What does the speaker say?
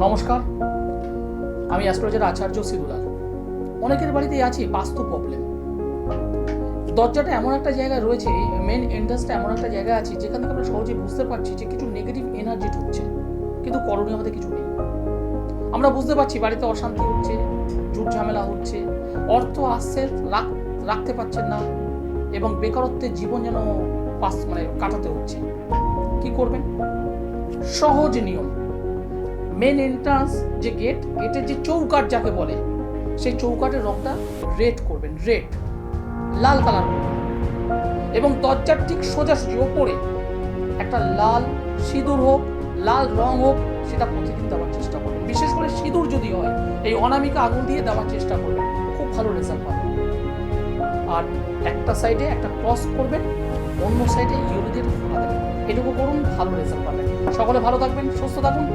নমস্কার, আমি অ্যাস্ট্রোলজার আচার্য সিদুলাল। অনেকের বাড়িতেই আছে বাস্তু প্রবলেম। দরজাটা এমন একটা জায়গায় রয়েছে, মেন এন্ট্রান্সটা এমন একটা জায়গায় আছে যেখান থেকে আমরা সহজে বুঝতে পারছি যে কিছু নেগেটিভ এনার্জি ঢুকছে, কিন্তু করণীয় আমাদের কিছু নেই। আমরা বুঝতে পারছি বাড়িতে অশান্তি হচ্ছে, ঝুট ঝামেলা হচ্ছে, অর্থ আসছে রাখতে পারছেন না, এবং বেকারত্বের জীবন যেন কাটাতে হচ্ছে। কি করবেন? সহজ নিয়ম। মেন এন্ট্রান্স যে গেটের যে চৌকাঠ যাকে বলে, সেই চৌকাঠের রংটা রেড করবেন, রেড লাল কালার করবেন, এবং দরজার ঠিক সোজাসুজি ওপরে একটা লাল সিঁদুর হোক, লাল রং হোক, সেটা প্রতিদিন দেওয়ার চেষ্টা করবেন। বিশেষ করে সিঁদুর যদি হয়, এই অনামিকা আগুন দিয়ে দেওয়ার চেষ্টা করবেন, খুব ভালো রেজাল্ট পাবেন। আর একটা সাইডে একটা ক্রস করবেন, অন্য সাইডে ইউরি দিয়ে ফোঁটা দেবেন। এটুকু করুন, ভালো রেজাল্ট পাবেন। সকলে ভালো থাকবেন, সুস্থ থাকুন।